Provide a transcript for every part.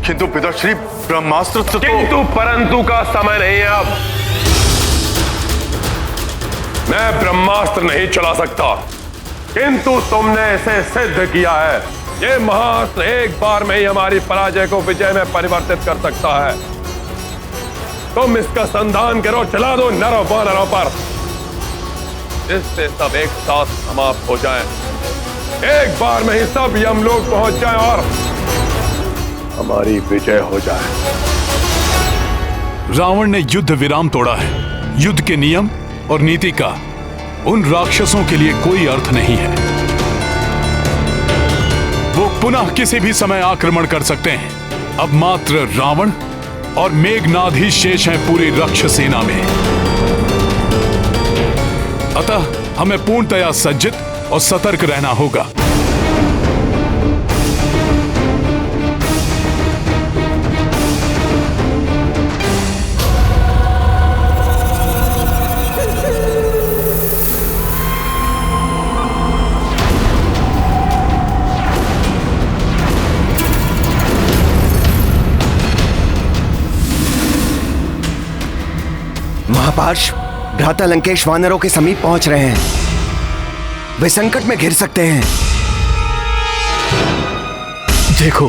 किंतु पिताश्री ब्रह्मास्त्र तो किंतु परंतु का समय नहीं है अब। मैं ब्रह्मास्त्र नहीं चला सकता, किंतु तुमने इसे सिद्ध किया है। ये महास्त्र एक बार में ही हमारी पराजय को विजय में परिवर्तित कर सकता है। तुम इसका संधान करो, चला दो नरों वानरों पर, जिससे सब एक साथ समाप्त हो जाएं। एक बार में ही सब यमलोक पहुंच जाएं और हमारी विजय हो जाए। रावण ने युद्ध विराम तोड़ा है। युद्ध के नियम और नीति का उन राक्षसों के लिए कोई अर्थ नहीं है। वो पुनः किसी भी समय आक्रमण कर सकते हैं। अब मात्र रावण और मेघनाद ही शेष हैं पूरी राक्षस सेना में। अतः हमें पूर्णतया सज्जित और सतर्क रहना होगा। महापार्श, भ्राता लंकेश वानरों के समीप पहुंच रहे हैं। वे संकट में घिर सकते हैं। देखो,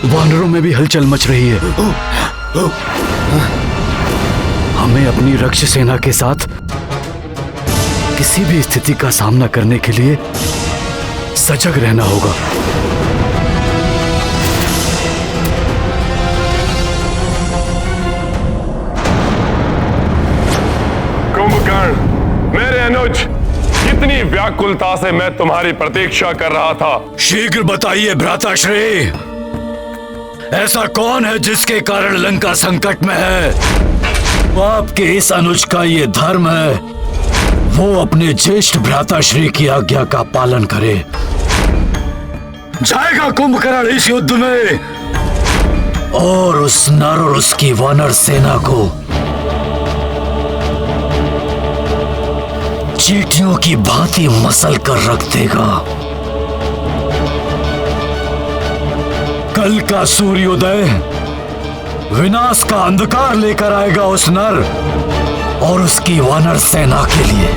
वानरों में भी हलचल मच रही है। हमें अपनी रक्षक सेना के साथ किसी भी स्थिति का सामना करने के लिए सजग रहना होगा। कुंभकर्ण, मेरे अनुज, कितनी व्याकुलता से मैं तुम्हारी प्रतीक्षा कर रहा था। शीघ्र बताइए भ्राताश्री, ऐसा कौन है जिसके कारण लंका संकट में है? आपके इस अनुज का ये धर्म है, वो अपने ज्येष्ठ भ्राताश्री की आज्ञा का पालन करे। जाएगा कुंभकर्ण इस युद्ध में और उस नर और उसकी वानर सेना को चींटियों की भांति मसल कर रख देगा। कल का सूर्योदय विनाश का अंधकार लेकर आएगा उस नर और उसकी वानर सेना के लिए।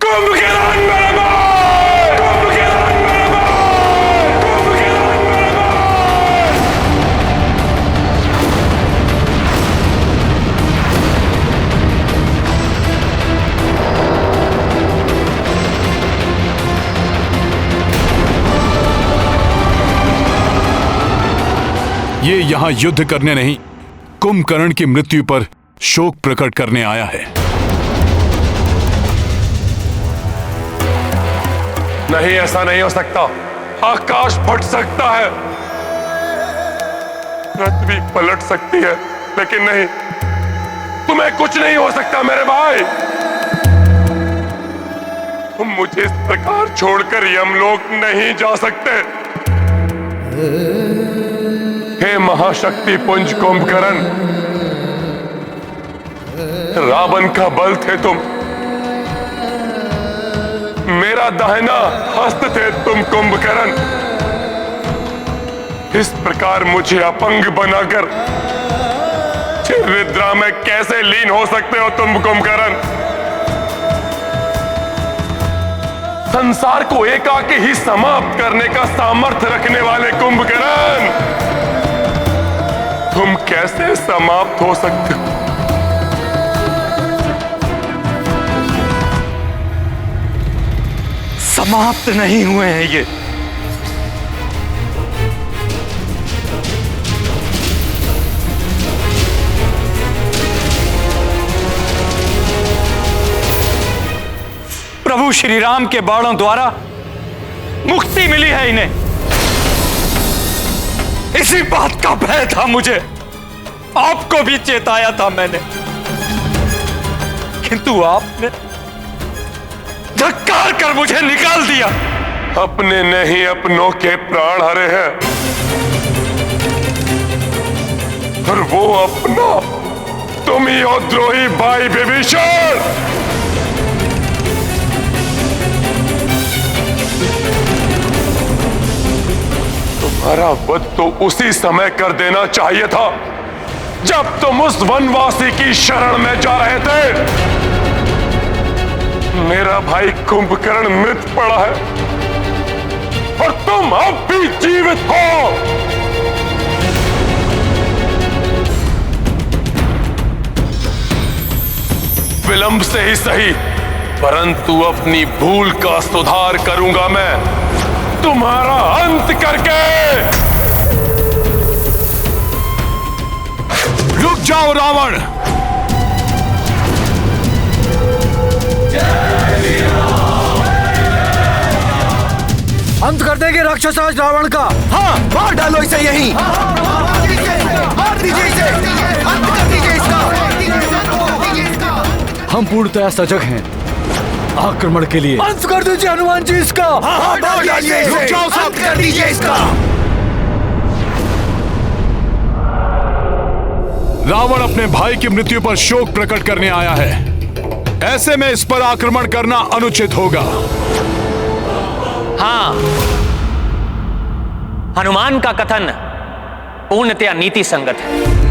कुंभकर्ण मेरे भाई! कुंभकर्ण मेरे भाई! कुंभकर्ण मेरे भाई! ये यहां युद्ध करने नहीं, कुंभकर्ण की मृत्यु पर शोक प्रकट करने आया है। नहीं, ऐसा नहीं हो सकता। आकाश फट सकता है, पृथ्वी पलट सकती है, लेकिन नहीं, तुम्हें कुछ नहीं हो सकता मेरे भाई। तुम मुझे इस प्रकार छोड़कर यमलोक नहीं जा सकते। हे महाशक्ति पुंज कुंभकर्ण, रावण का बल थे तुम, मेरा दाहिना हस्त थे तुम कुंभकर्ण। इस प्रकार मुझे अपंग बनाकर निद्रा में कैसे लीन हो सकते हो तुम कुंभकर्ण? संसार को एकाकी ही समाप्त करने का सामर्थ्य रखने वाले कुंभकर्ण, तुम कैसे समाप्त हो सकते हो? समाप्त नहीं हुए हैं ये। प्रभु श्री राम के बाणों द्वारा मुक्ति मिली है इन्हें। इसी बात का भय था मुझे, आपको भी चेताया था मैंने, किंतु आपने धक्कार कर मुझे निकाल दिया। अपने नहीं अपनों के प्राण हरे हैं, और वो अपना तुम ही हो द्रोही भाई विभीषण। तुम तुम्हारा वध तो उसी समय कर देना चाहिए था जब तुम उस वनवासी की शरण में जा रहे थे। मेरा भाई कुंभकर्ण मृत पड़ा है और तुम अब भी जीवित हो। विलंब से ही सही, परंतु अपनी भूल का सुधार करूंगा मैं, तुम्हारा अंत करके। रुक जाओ रावण! अंत कर देंगे राक्षसराज रावण का। हाँ, मार डालो इसे यहीं। मार दीजिए इसे, अंत कर दीजिए इसका। हम पूर्णतया सजग हैं आक्रमण के लिए। अंत कर दीजिए हनुमान जी इसका। हाँ, मार डालिए इसे, रुक जाओ सब। अंत कर दीजिए इसका। रावण अपने भाई की मृत्यु पर शोक प्रकट करने आया है। ऐसे में इस पर आक्रमण करना अनुचित होगा। हाँ, हनुमान का कथन पूर्णतया नीति संगत है।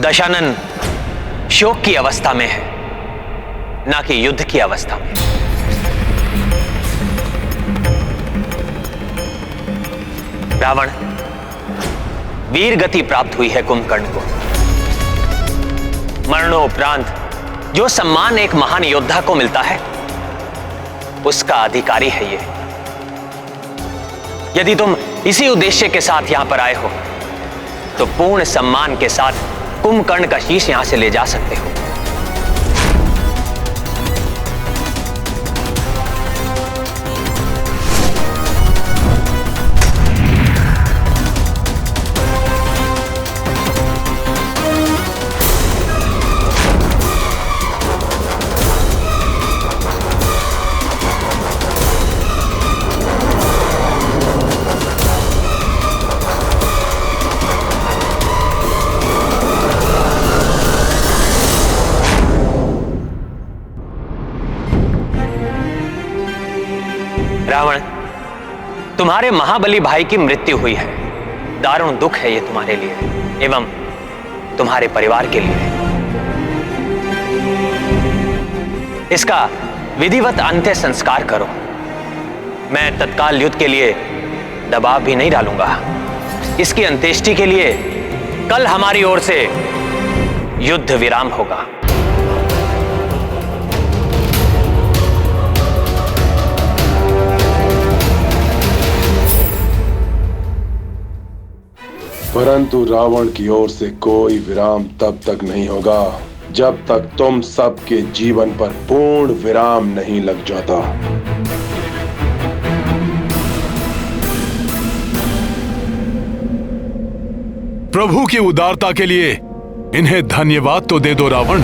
दशानन शोक की अवस्था में है, ना कि युद्ध की अवस्था में। रावण, वीर गति प्राप्त हुई है कुंभकर्ण को। मरणोपरांत जो सम्मान एक महान योद्धा को मिलता है, उसका अधिकारी है ये। यदि तुम इसी उद्देश्य के साथ यहां पर आए हो, तो पूर्ण सम्मान के साथ कुंभकर्ण का शीश यहां से ले जा सकते हो। रावण, तुम्हारे महाबली भाई की मृत्यु हुई है। दारुण दुख है ये तुम्हारे लिए एवं तुम्हारे परिवार के लिए। इसका विधिवत अंत्य संस्कार करो। मैं तत्काल युद्ध के लिए दबाव भी नहीं डालूंगा। इसकी अंत्येष्टि के लिए कल हमारी ओर से युद्ध विराम होगा। परंतु रावण की ओर से कोई विराम तब तक नहीं होगा जब तक तुम सबके जीवन पर पूर्ण विराम नहीं लग जाता। प्रभु की उदारता के लिए इन्हें धन्यवाद तो दे दो रावण।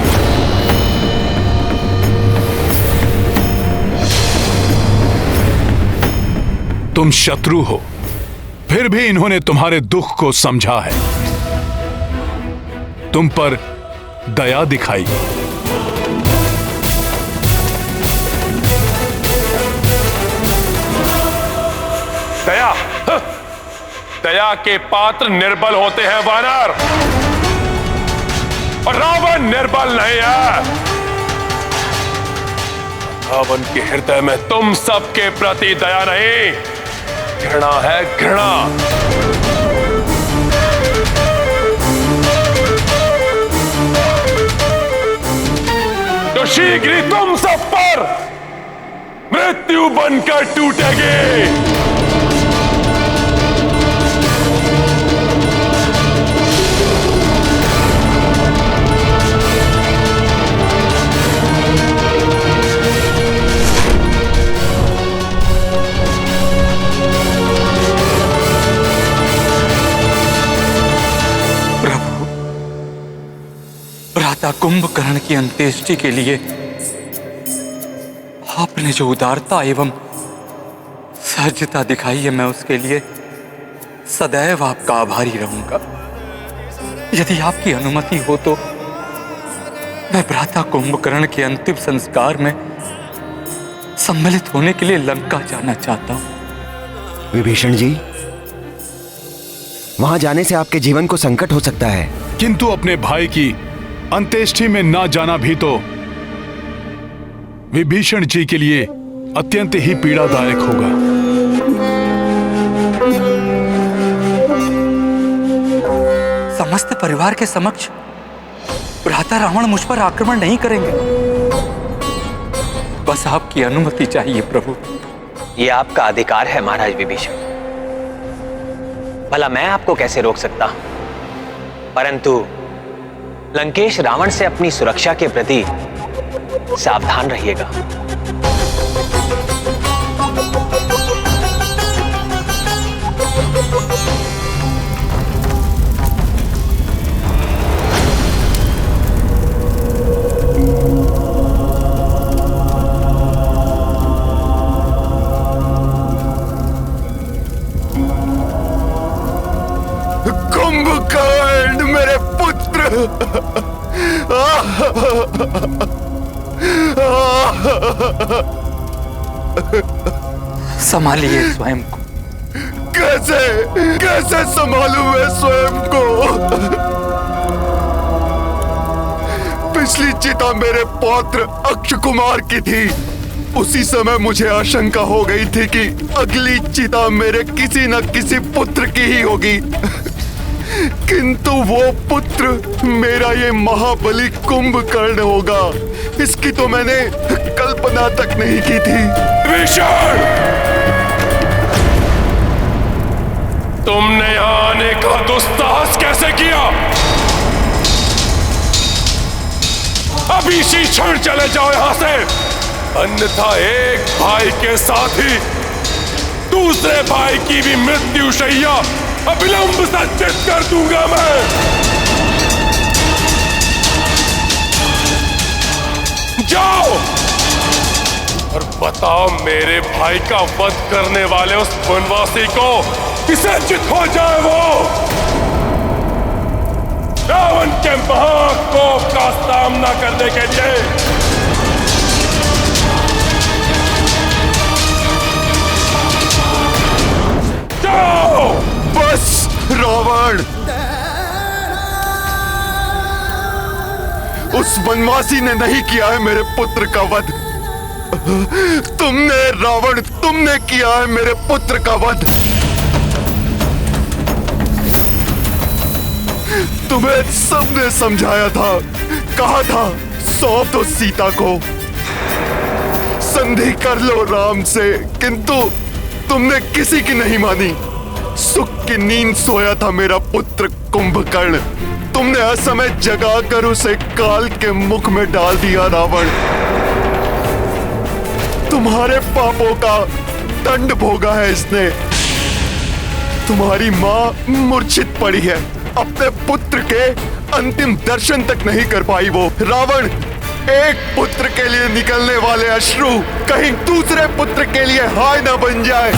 तुम शत्रु हो, फिर भी इन्होंने तुम्हारे दुख को समझा है, तुम पर दया दिखाई। दया? दया के पात्र निर्बल होते हैं वानर, और रावण निर्बल नहीं है। रावण के हृदय में तुम सबके प्रति दया नहीं, घृणा है, घृणा। तो शीघ्र ही तुम सब पर मृत्यु बनकर टूटेगी। भ्राता कुंभकर्ण की अंत्येष्टि के लिए आपने जो उदारता एवं सहजता दिखाई है, मैं उसके लिए सदैव आपका आभारी रहूंगा। यदि आपकी अनुमति हो तो मैं भ्राता कुंभकर्ण के अंतिम संस्कार में सम्मिलित होने के लिए लंका जाना चाहता हूं। विभीषण जी, वहां जाने से आपके जीवन को संकट हो सकता है। किंतु अपने भाई की अंत्येष्टि में ना जाना भी तो विभीषण जी के लिए अत्यंत ही पीड़ादायक होगा। समस्त परिवार के समक्ष भ्राता रावण मुझ पर आक्रमण नहीं करेंगे। बस आपकी अनुमति चाहिए प्रभु। यह आपका अधिकार है महाराज विभीषण। भला मैं आपको कैसे रोक सकता हूं? परंतु लंकेश रावण से अपनी सुरक्षा के प्रति सावधान रहिएगा। कुंभकर्ण मेरे पुत्र, संभालिए स्वयं को। कैसे कैसे संभालूं मैं स्वयं को? पिछली चिता मेरे पौत्र अक्षय कुमार की थी। उसी समय मुझे आशंका हो गई थी कि अगली चिता मेरे किसी न किसी पुत्र की ही होगी, किंतु वो पुत्र मेरा ये महाबली कुंभकर्ण होगा, इसकी तो मैंने कल्पना तक नहीं की थी। विभीषण, तुमने यहां आने का दुस्साहस कैसे किया? अभी इसी क्षण चले जाओ यहां से, अन्यथा एक भाई के साथ ही दूसरे भाई की भी मृत्यु शैया अविलंब संचित कर दूंगा मैं। जाओ और बताओ मेरे भाई का वध करने वाले उस वनवासी को किसे चित हो जाए वो रावण के महाकोप का सामना करने के लिए। जाओ। बस रावण, उस वनवासी ने नहीं किया है मेरे पुत्र का वध। तुमने रावण, तुमने किया है मेरे पुत्र का वध। तुम्हें सबने समझाया था, कहा था सौंप दो सीता को, संधि कर लो राम से, किंतु तुमने किसी की नहीं मानी। सुख की नींद सोया था मेरा पुत्र कुंभकर्ण, तुमने असमय जगाकर उसे काल के मुख में डाल दिया रावण। तुम्हारे पापों का दंड भोगा है इसने। तुम्हारी मां मूर्छित पड़ी है, अपने पुत्र के अंतिम दर्शन तक नहीं कर पाई वो। रावण, एक पुत्र के लिए निकलने वाले अश्रु कहीं दूसरे पुत्र के लिए हाय न बन जाए।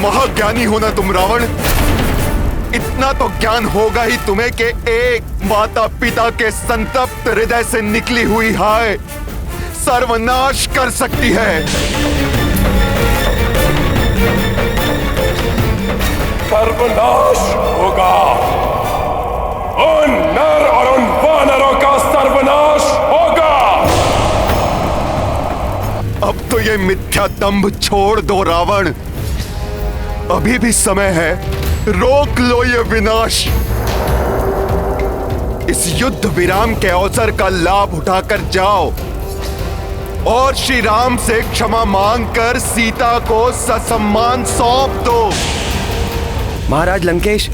महाज्ञानी हो ना तुम रावण, इतना तो ज्ञान होगा ही तुम्हें कि एक माता पिता के संतप्त हृदय से निकली हुई हाय सर्वनाश कर सकती है। सर्वनाश होगा, उन नर और उन वानरों का सर्वनाश होगा। अब तो ये मिथ्या दंभ छोड़ दो रावण, अभी भी समय है, रोक लो ये विनाश। इस युद्ध विराम के अवसर का लाभ उठाकर जाओ और श्री राम से क्षमा मांगकर सीता को ससम्मान सौंप दो। महाराज लंकेश,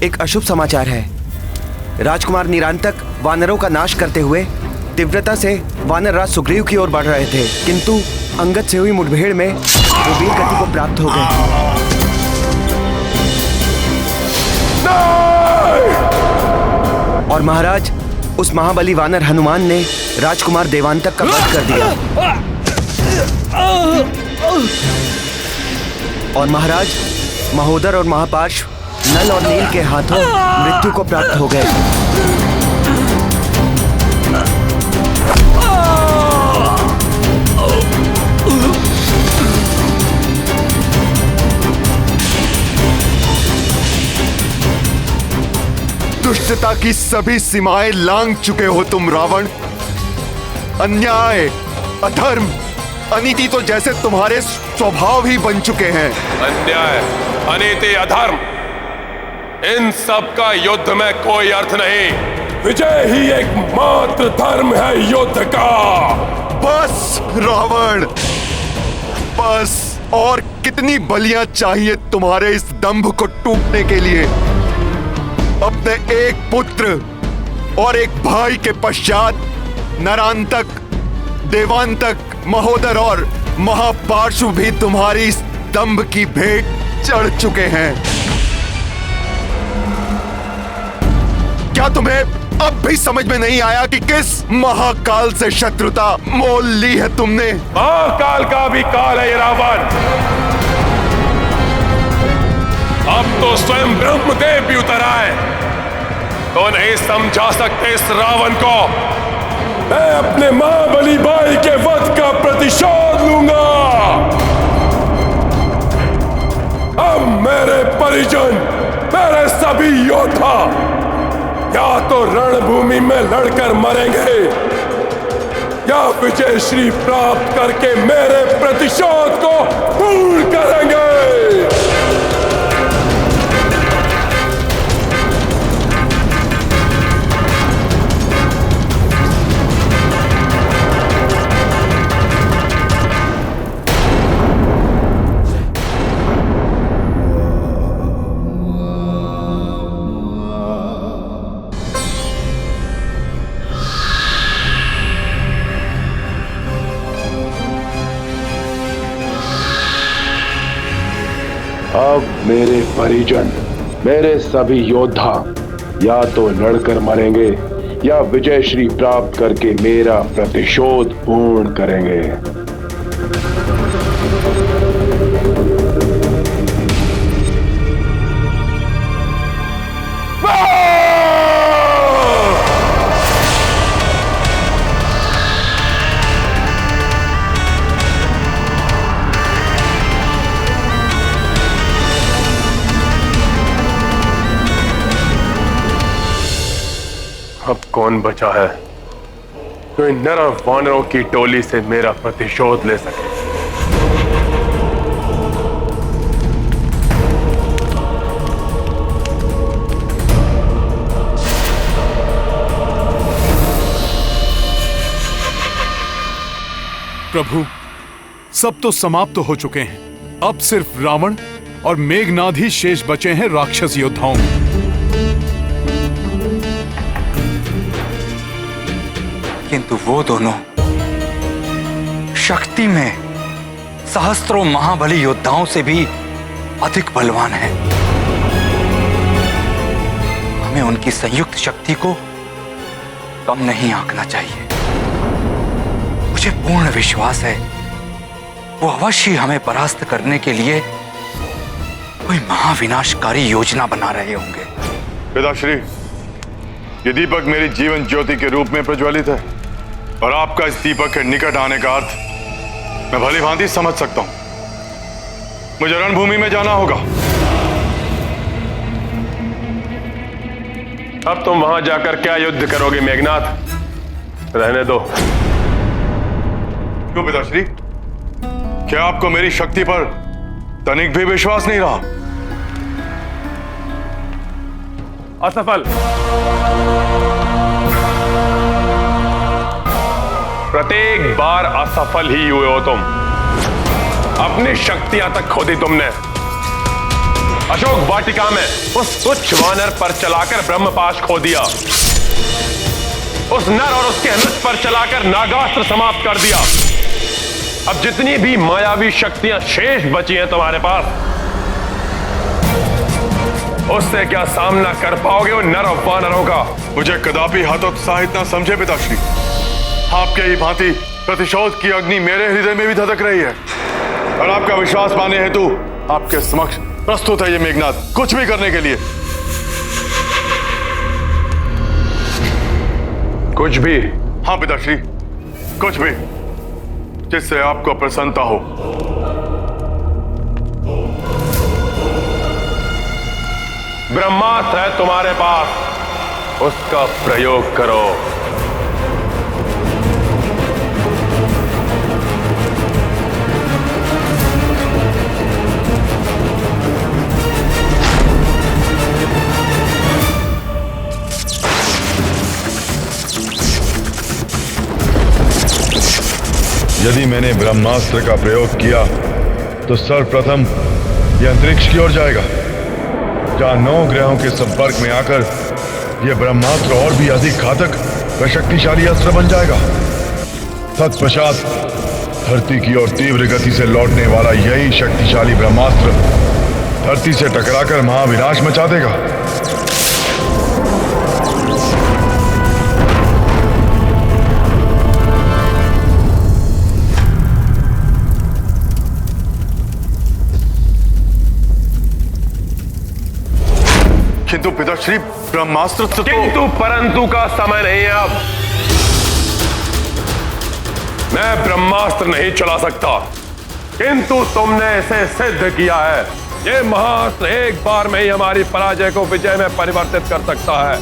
एक अशुभ समाचार है। राजकुमार निरांतक वानरों का नाश करते हुए तीव्रता से वानर राज सुग्रीव की ओर बढ़ रहे थे, किंतु अंगद से हुई मुठभेड़ में वो वीर गति को प्राप्त हो गए। और महाराज, उस महाबली वानर हनुमान ने राजकुमार देवांतक का वध कर दिया। और महाराज, महोदर और महापार्श्व नल और नील के हाथों मृत्यु को प्राप्त हो गए। दुष्टता की सभी सीमाएं लांघ चुके हो तुम रावण। अन्याय, अधर्म, अनीति तो जैसे तुम्हारे स्वभाव ही बन चुके हैं। अन्याय, अनीति, अधर्म, इन सब का युद्ध में कोई अर्थ नहीं। विजय ही एकमात्र धर्म है युद्ध का। बस रावण, बस। और कितनी बलियां चाहिए तुम्हारे इस दंभ को टूटने के लिए? अपने एक पुत्र और एक भाई के पश्चात नरांतक, देवांतक, महोदर और महापार्श्व भी तुम्हारी इस दंभ की भेंट चढ़ चुके हैं। क्या तुम्हें अब भी समझ में नहीं आया कि किस महाकाल से शत्रुता मोल ली है तुमने? महाकाल का भी काल है ये रावण। अब तो स्वयं ब्रह्मदेव भी उतर आए तो नहीं समझा सकते इस रावण को। मैं अपने महाबली भाई के वध का प्रतिशोध लूंगा। अब मेरे परिजन, मेरे सभी योद्धा या तो रणभूमि में लड़कर मरेंगे या विजय श्री प्राप्त करके मेरे प्रतिशोध को पूर्ण करेंगे। अब मेरे परिजन, मेरे सभी योद्धा या तो लड़कर मरेंगे या विजय श्री प्राप्त करके मेरा प्रतिशोध पूर्ण करेंगे। अब कौन बचा है जो इन नर वानरों की टोली से मेरा प्रतिशोध ले सके? प्रभु, सब तो समाप्त हो चुके हैं। अब सिर्फ रावण और मेघनाद ही शेष बचे हैं राक्षस योद्धाओं में। किंतु वो दोनों शक्ति में सहस्त्रों महाबली योद्धाओं से भी अधिक बलवान हैं। हमें उनकी संयुक्त शक्ति को कम नहीं आंकना चाहिए। मुझे पूर्ण विश्वास है वो अवश्य हमें परास्त करने के लिए कोई महाविनाशकारी योजना बना रहे होंगे। पिताश्री, ये दीपक मेरी जीवन ज्योति के रूप में प्रज्वलित है और आपका इस दीपक के निकट आने का अर्थ मैं भली भांति समझ सकता हूं। मुझे रणभूमि में जाना होगा। अब तुम वहां जाकर क्या युद्ध करोगे मेघनाद? रहने दो। क्यों पिताश्री? क्या आपको मेरी शक्ति पर तनिक भी विश्वास नहीं रहा? असफल। प्रत्येक बार असफल ही हुए हो तुम। अपनी शक्तियां तक खो दी तुमने। अशोक वाटिका में उस तुच्छ वानर पर चलाकर ब्रह्मपाश खो दिया। उस नर और उसके अनुज पर चलाकर नागास्त्र समाप्त कर दिया। अब जितनी भी मायावी शक्तियां शेष बची हैं तुम्हारे पास, उससे क्या सामना कर पाओगे उन नर और वानरों का? मुझे कदापि हतोत्साहित ना समझे पिताश्री। आपके ही भांति प्रतिशोध की अग्नि मेरे हृदय में भी धधक रही है और आपका विश्वास पाने हेतु आपके समक्ष प्रस्तुत है ये मेघनाद कुछ भी करने के लिए। कुछ भी? हाँ पिताश्री, कुछ भी जिससे आपको प्रसन्नता हो। ब्रह्मास्त्र है तुम्हारे पास, उसका प्रयोग करो। यदि मैंने ब्रह्मास्त्र का प्रयोग किया तो सर्वप्रथम यह अंतरिक्ष की ओर जाएगा, जहां 9 ग्रहों के संपर्क में आकर यह ब्रह्मास्त्र और भी अधिक घातक व शक्तिशाली अस्त्र बन जाएगा। तत्पश्चात धरती की ओर तीव्र गति से लौटने वाला यही शक्तिशाली ब्रह्मास्त्र धरती से टकराकर महाविनाश मचा देगा। किंतु पिताश्री ब्रह्मास्त्र तो किंतु परंतु का समय नहीं है अब। मैं ब्रह्मास्त्र नहीं चला सकता, किंतु तुमने इसे सिद्ध किया है। ये महास्त्र एक बार में ही हमारी पराजय को विजय में परिवर्तित कर सकता है।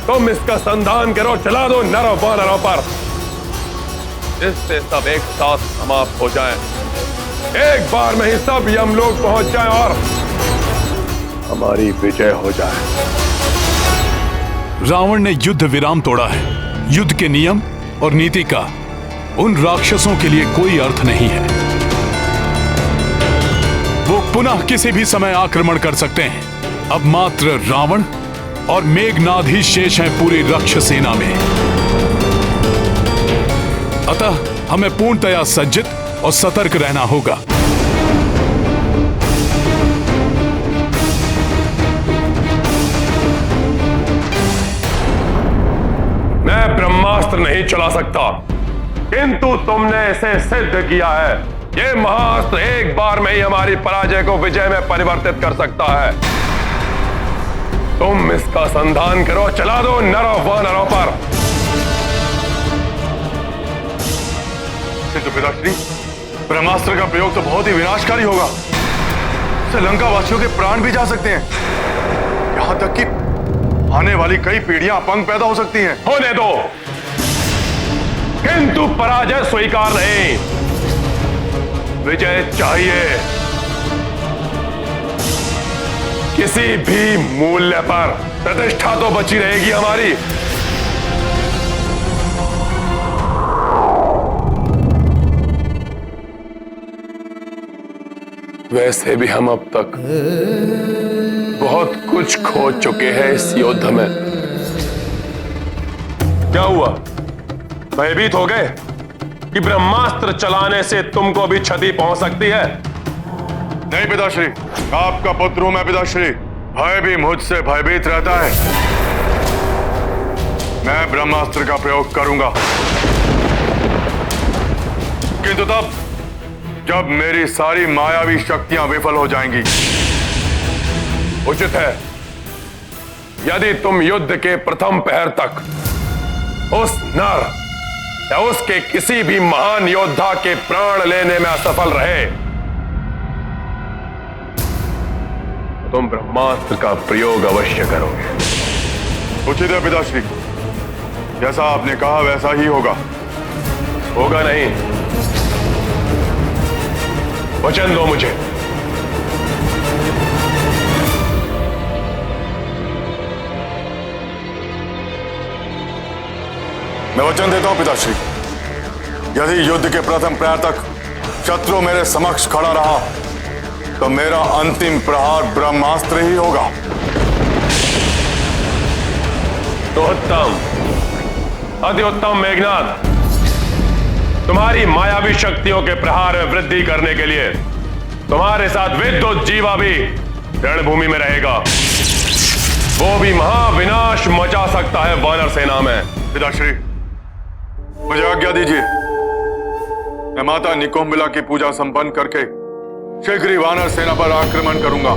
तुम इसका संधान करो, चला दो नरों वानरों पर, जिससे सब एक साथ समाप्त हो जाएं। एक बार में ही सब यमलोक पहुंच जाएं और हमारी विजय हो जाए। रावण ने युद्ध विराम तोड़ा है। युद्ध के नियम और नीति का उन राक्षसों के लिए कोई अर्थ नहीं है। वो पुनः किसी भी समय आक्रमण कर सकते हैं। अब मात्र रावण और मेघनाद ही शेष हैं पूरी राक्षस सेना में। अतः हमें पूर्णतया सज्जित और सतर्क रहना होगा। मैं ब्रह्मास्त्र नहीं चला सकता, किंतु तुमने इसे सिद्ध किया है। ये महास्त्र एक बार में ही हमारी पराजय को विजय में परिवर्तित कर सकता है। तुम इसका संधान करो, चला दो नरों वानरों पर। किंतु पिताश्री ब्रह्मास्त्र का प्रयोग तो बहुत ही विनाशकारी होगा। इससे लंका वासियों के प्राण भी जा सकते हैं, यहां तक कि आने वाली कई पीढ़ियां अपंग पैदा हो सकती हैं। होने दो, किंतु पराजय स्वीकार नहीं, विजय चाहिए किसी भी मूल्य पर। प्रतिष्ठा तो बची रहेगी हमारी। वैसे भी हम अब तक बहुत कुछ खो चुके हैं इस युद्ध में। क्या हुआ, भयभीत हो गए कि ब्रह्मास्त्र चलाने से तुमको भी क्षति पहुंच सकती है? नहीं पिताश्री, आपका पुत्र हूं मैं पिताश्री। भय भी मुझसे भयभीत रहता है। मैं ब्रह्मास्त्र का प्रयोग करूंगा, किंतु तब जब मेरी सारी मायावी शक्तियां विफल हो जाएंगी। उचित है, यदि तुम युद्ध के प्रथम पहर तक उस नर या उसके किसी भी महान योद्धा के प्राण लेने में असफल रहे, तो तुम ब्रह्मास्त्र का प्रयोग अवश्य करोगे। उचित है पिताश्री, जैसा आपने कहा वैसा ही होगा। होगा नहीं, वचन दो मुझे। मैं वचन देता हूं पिताश्री, यदि युद्ध के प्रथम प्रहार तक शत्रु मेरे समक्ष खड़ा रहा तो मेरा अंतिम प्रहार ब्रह्मास्त्र ही होगा। तो उत्तम, अति उत्तम मेघनाद। तुम्हारी मायावी शक्तियों के प्रहार में वृद्धि करने के लिए तुम्हारे साथ विद्युत जीवा भी रणभूमि में रहेगा। वो भी महाविनाश मचा सकता है वानर सेना में। पिताश्री मुझे आज्ञा दीजिए, मैं माता निकोम्बिला की पूजा संपन्न करके शीघ्र ही वानर सेना पर आक्रमण करूंगा।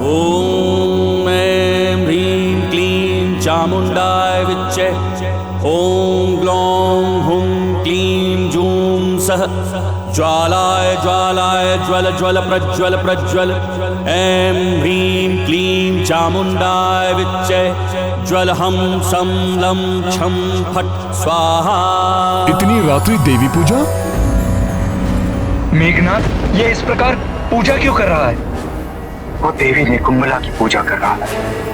ओम ऐं ह्रीं क्लीं चामुंडाय विच्चे। ओम ग्लौं हुं क्लीं जूं सः ज्वालाय ज्वालाय ज्वल ज्वल प्रज्वल प्रज्वल। ऐं ह्रीं क्लीं चामुंडाय विच्चे। ज्वल हम सम लं छम फट स्वाहा। इतनी रात्रि देवी पूजा? मेघनाथ ये इस प्रकार पूजा क्यों कर रहा है? वो देवी निकुंभला की पूजा कर रहा है।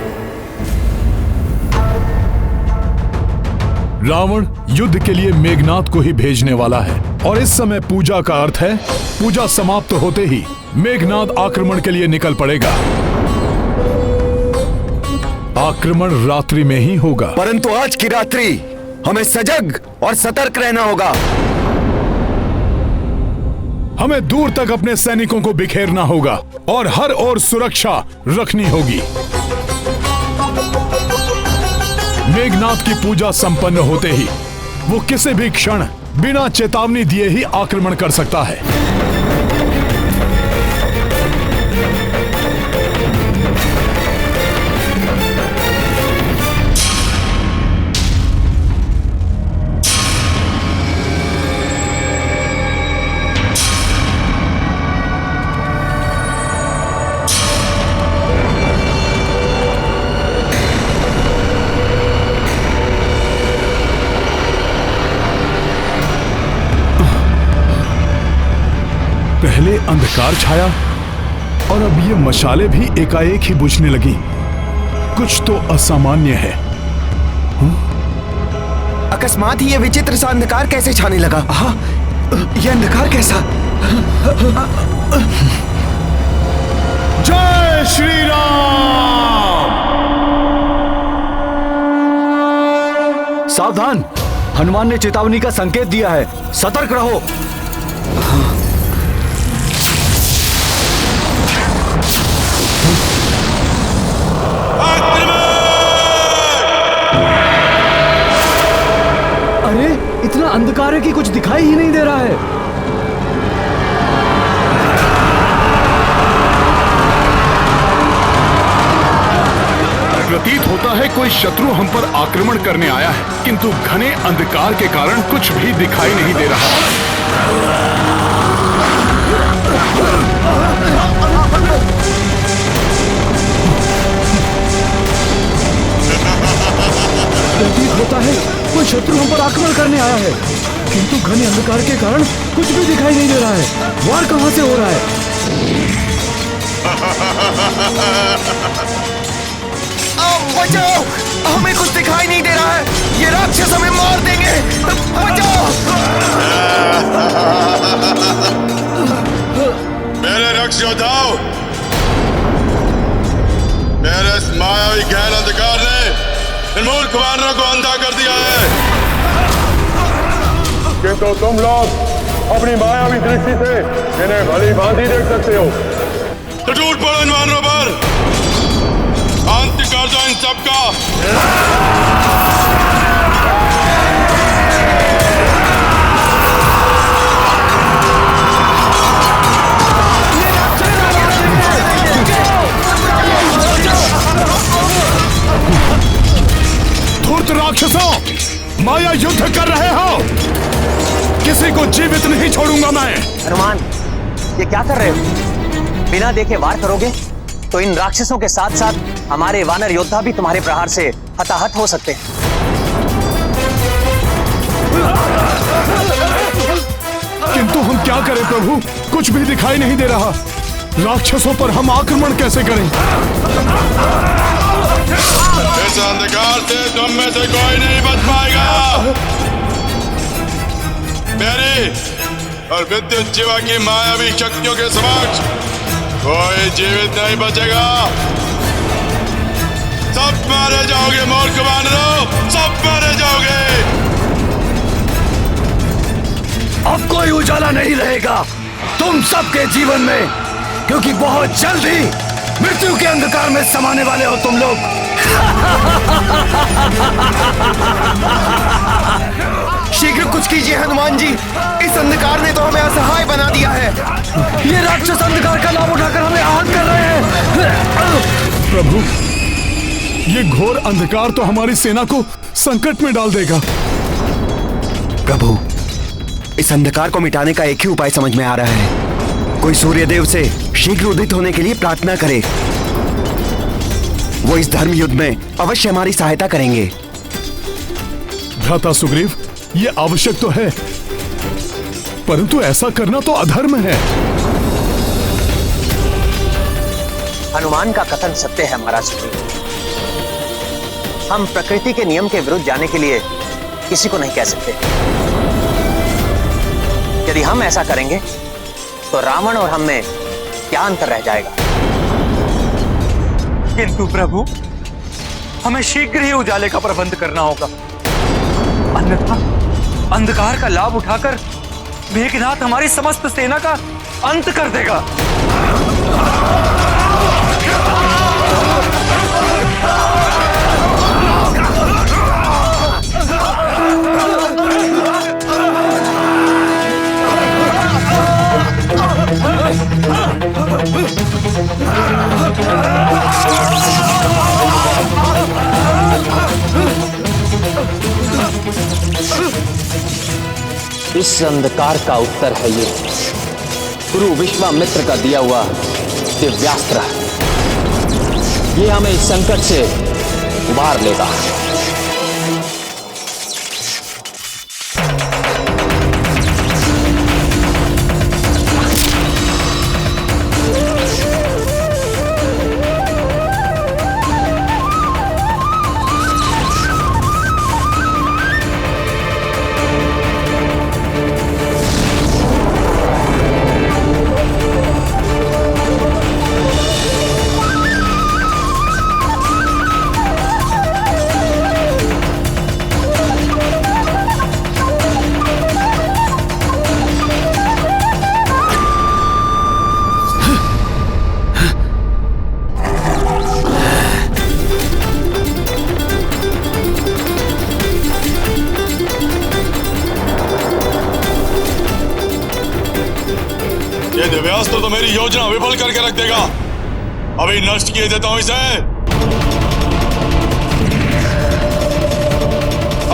रावण युद्ध के लिए मेघनाथ को ही भेजने वाला है और इस समय पूजा का अर्थ है पूजा समाप्त होते ही मेघनाथ आक्रमण के लिए निकल पड़ेगा। आक्रमण रात्रि में ही होगा। परंतु आज की रात्रि हमें सजग और सतर्क रहना होगा। हमें दूर तक अपने सैनिकों को बिखेरना होगा और हर ओर सुरक्षा रखनी होगी। मेघनाथ की पूजा संपन्न होते ही वो किसी भी क्षण बिना चेतावनी दिए ही आक्रमण कर सकता है। पहले अंधकार छाया और अब ये मशालें भी एकाएक ही बुझने लगी। कुछ तो असामान्य है। अकस्मात ही ये विचित्र सा अंधकार कैसे छाने लगा? हाँ, ये अंधकार कैसा? जय श्री राम। सावधान, हनुमान ने चेतावनी का संकेत दिया है, सतर्क रहो। अरे इतना अंधकार है कि कुछ दिखाई ही नहीं दे रहा है। प्रतीत होता है कोई शत्रु हम पर आक्रमण करने आया है, किंतु घने अंधकार के कारण कुछ भी दिखाई नहीं दे रहा। प्रतीत होता है कोई शत्रु हम पर आक्रमण करने आया है, किंतु घने अंधकार के कारण कुछ भी दिखाई नहीं दे रहा है। वार कहां से हो रहा है? बचाओ, हमें कुछ दिखाई नहीं दे रहा है। ये राक्षस हमें मार देंगे। बचाओ। मेरे रक्ष योद्धाओ, मेरे इस मायावी गहन अंधकार ने इन मूर्ख वानरों को अंधा कर दिया है। किंतु तुम लोग अपनी मायावी दृष्टि से इन्हें भली भांति देख सकते हो। तो टूट पड़ो इन वानरों पर, अंत कर दो इन सबका। धूर्त राक्षसों, माया युद्ध कर रहे हो। किसी को जीवित नहीं छोड़ूंगा मैं। हनुमान, ये क्या कर रहे हो? बिना देखे वार करोगे तो इन राक्षसों के साथ साथ हमारे वानर योद्धा भी तुम्हारे प्रहार से हताहत हो सकते हैं। किंतु हम क्या करें प्रभु, कुछ भी दिखाई नहीं दे रहा। राक्षसों पर हम आक्रमण कैसे करें? इस अंधकार से तुम में से कोई नहीं बच पाएगा। मेरी और विद्युत जीवा की मायावी शक्तियों के समक्ष कोई जीवित नहीं बचेगा। सब मारे जाओगे मूर्ख वानरों, सब मारे जाओगे। अब कोई उजाला नहीं रहेगा। तुम सबके जीवन में, क्योंकि बहुत जल्द ही मृत्यु के अंधकार में समाने वाले हो तुम लोग। शीघ्र कुछ कीजिए हनुमान जी, इस अंधकार ने तो हमें असहाय बना दिया है। ये राक्षस अंधकार का लाभ उठाकर हमें आहत कर रहे हैं। प्रभु, ये घोर अंधकार तो हमारी सेना को संकट में डाल देगा। प्रभु, इस अंधकार को मिटाने का एक ही उपाय समझ में आ रहा है। कोई सूर्यदेव से शीघ्र उदित होने के लिए प्रार्थना करे। वो इस धर्म युद्ध में अवश्य हमारी सहायता करेंगे। भ्राता सुग्रीव, ये आवश्यक तो है, परंतु ऐसा करना तो अधर्म है। हनुमान का कथन सत्य है महाराज सुग्रीव। हम प्रकृति के नियम के विरुद्ध जाने के लिए किसी को नहीं कह सकते। यदि हम ऐसा करेंगे तो रावण और हम में क्या अंतर रह जाएगा। किंतु प्रभु, हमें शीघ्र ही उजाले का प्रबंध करना होगा, अन्यथा अंधकार का लाभ उठाकर मेघनाथ हमारी समस्त सेना का अंत कर देगा। इस अंधकार का उत्तर है ये गुरु विश्वामित्र का दिया हुआ दिव्यास्त्र। ये हमें इस संकट से उबार लेगा। ये दिव्यास्त्र तो मेरी योजना विफल करके रख देगा। अभी नष्ट किए देता हूं इसे।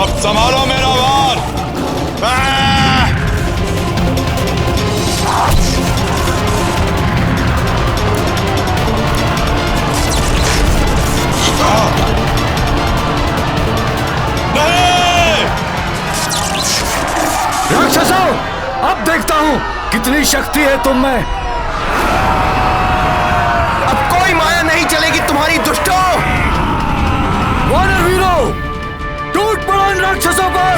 अब संभालो मेरा वार। राक्षसों, अब देखता हूं कितनी शक्ति है तुम में। अब कोई माया नहीं चलेगी तुम्हारी दुष्टों। वानर वीरों, टूट पड़ो इन राक्षसों पर।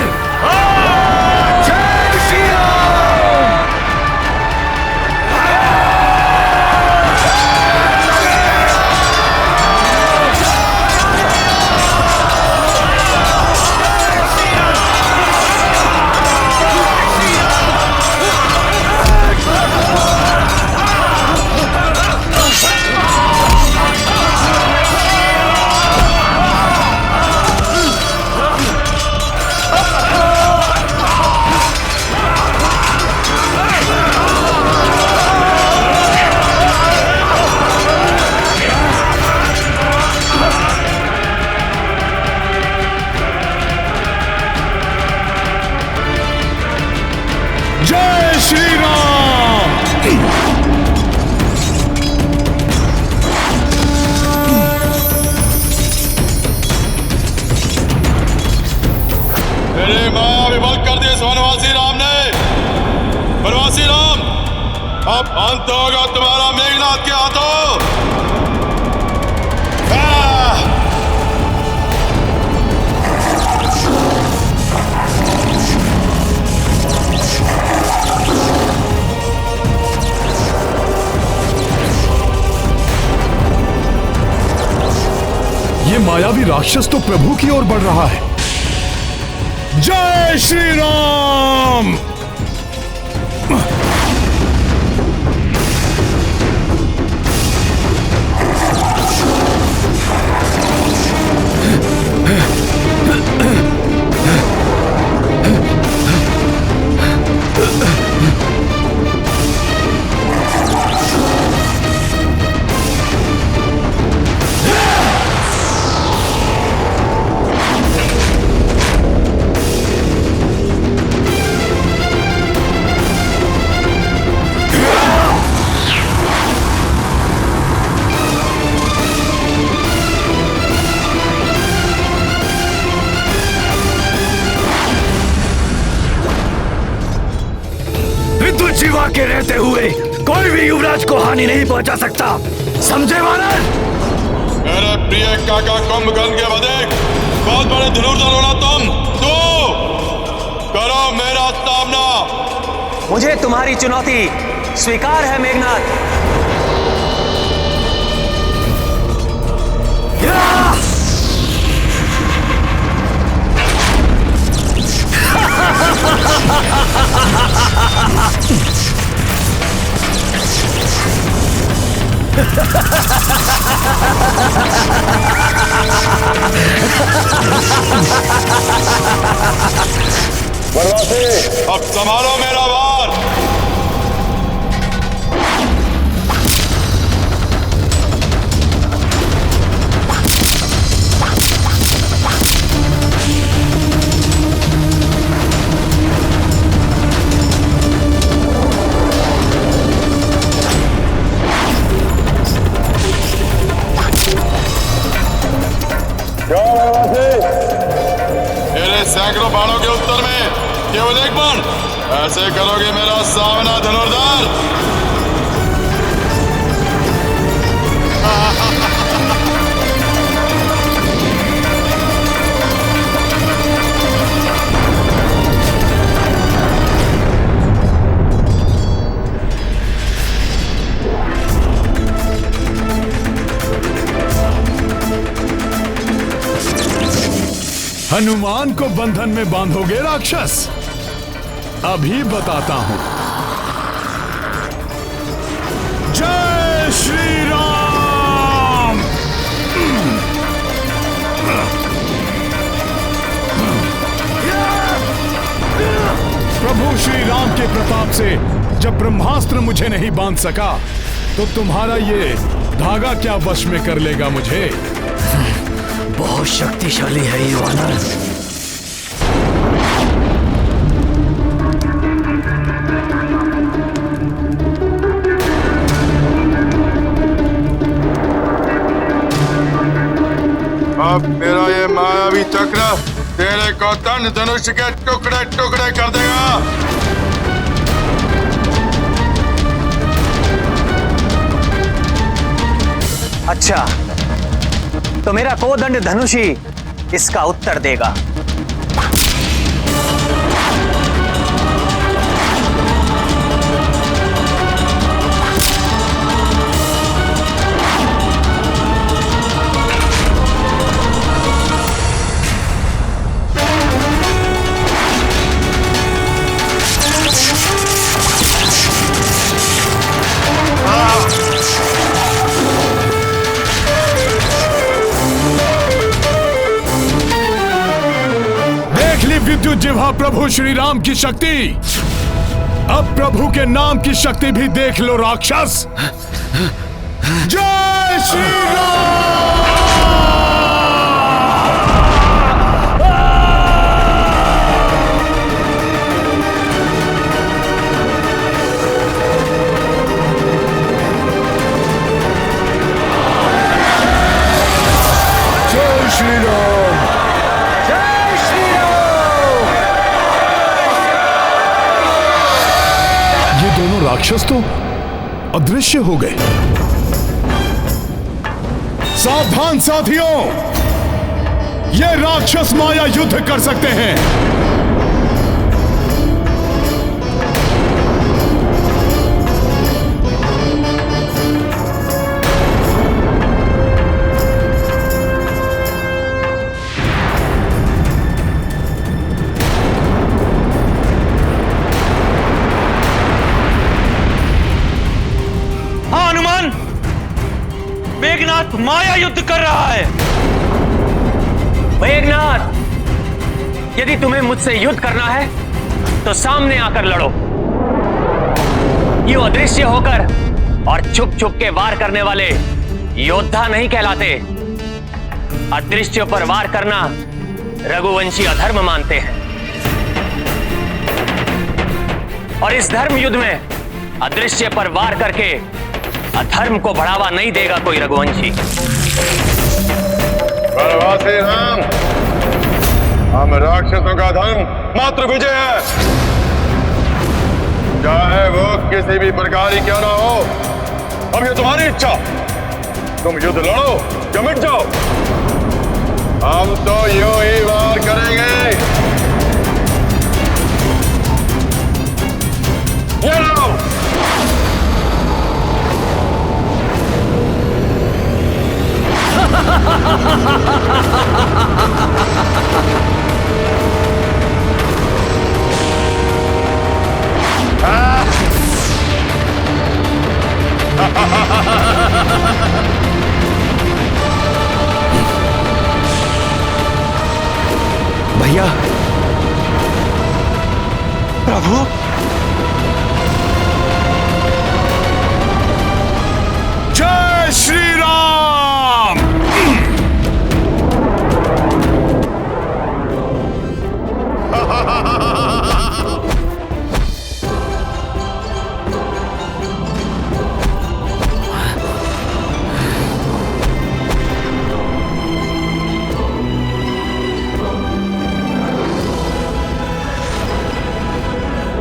जय श्री राम। जय श्री राम। मेरे माया विफल कर दिए वनवासी राम ने। वनवासी राम, अब अंत होगा तुम्हारा मेघनाथ के हाथों। ये मायावी राक्षस तो प्रभु की ओर बढ़ रहा है। जय श्री राम। के रहते हुए कोई भी युवराज को हानि नहीं पहुंचा सकता, समझे वानर? मेरे प्रिय काका कुंभकर्ण के वधिक बहुत बड़े धनुर्धर होना तुम, तो करो मेरा सामना। मुझे तुम्हारी चुनौती स्वीकार है मेघनाथ। वनवासी, अब संभालो मेरा वार। मेरे सैकड़ों बाणों के उत्तर में केवल एक बाण, ऐसे करोगे मेरा सामना धनुर्धर? हनुमान को बंधन में बांधोगे राक्षस? अभी बताता हूं। जय श्री राम। प्रभु श्री राम के प्रताप से जब ब्रह्मास्त्र मुझे नहीं बांध सका, तो तुम्हारा ये धागा क्या वश में कर लेगा मुझे? बहुत शक्तिशाली है ये वानर। अब मेरा ये मायावी चक्र तेरे को तन धनुष के टुकड़े टुकड़े कर देगा। अच्छा, तो मेरा कोदंड धनुष ही इसका उत्तर देगा। विद्युत जिह्वा प्रभु श्री राम की शक्ति। अब प्रभु के नाम की शक्ति भी देख लो राक्षस। जय श्री राम। जय श्री राम। दोनों राक्षस तो अदृश्य हो गए। सावधान साथियों, ये राक्षस माया युद्ध कर सकते हैं। मेघनाथ माया युद्ध कर रहा है। मेघनाथ, यदि तुम्हें मुझसे युद्ध करना है तो सामने आकर लड़ो। यूं अदृश्य होकर और छुप छुप के वार करने वाले योद्धा नहीं कहलाते। अदृश्य पर वार करना रघुवंशी अधर्म मानते हैं, और इस धर्म युद्ध में अदृश्य पर वार करके अधर्म को बढ़ावा नहीं देगा कोई रघुवंशी। वनवासी राम, हम राक्षसों का धर्म मात्र विजय है। चाहे वो किसी भी प्रकार ही क्यों ना हो, अब ये तुम्हारी इच्छा। तुम युद्ध लड़ो या मिट जाओ। हम तो यूं ही वार करेंगे। ये लो। भैया, प्रभु, जय श्री राम।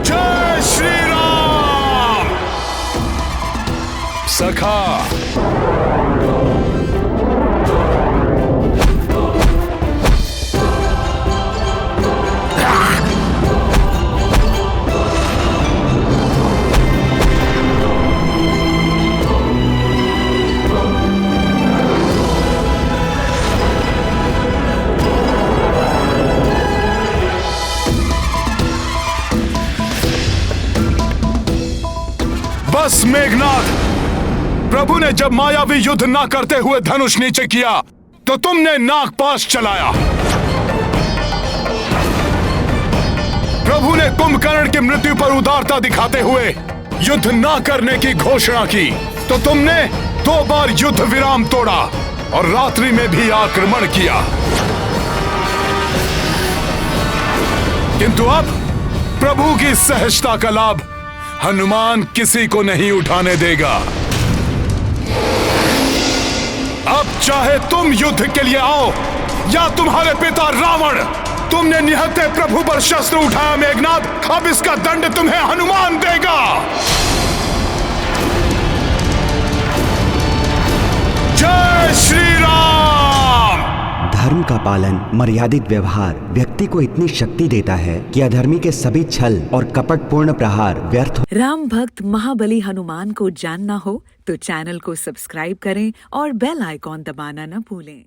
जय श्री राम। सखा, बस मेघनाथ, प्रभु ने जब मायावी युद्ध ना करते हुए धनुष नीचे किया तो तुमने नागपाश चलाया। प्रभु ने कुंभकर्ण की मृत्यु पर उदारता दिखाते हुए युद्ध ना करने की घोषणा की तो तुमने 2 बार युद्ध विराम तोड़ा और रात्रि में भी आक्रमण किया। किंतु अब प्रभु की सहजता का लाभ हनुमान किसी को नहीं उठाने देगा। अब चाहे तुम युद्ध के लिए आओ या तुम्हारे पिता रावण, तुमने निहत्थे प्रभु पर शस्त्र उठाया मेघनाथ, अब इसका दंड तुम्हें हनुमान देगा। जय श्री राम। धर्म का पालन, मर्यादित व्यवहार व्यक्ति को इतनी शक्ति देता है कि अधर्मी के सभी छल और कपटपूर्ण प्रहार व्यर्थ हो। राम भक्त महाबली हनुमान को जानना हो तो चैनल को सब्सक्राइब करें और बेल आइकॉन दबाना न भूलें।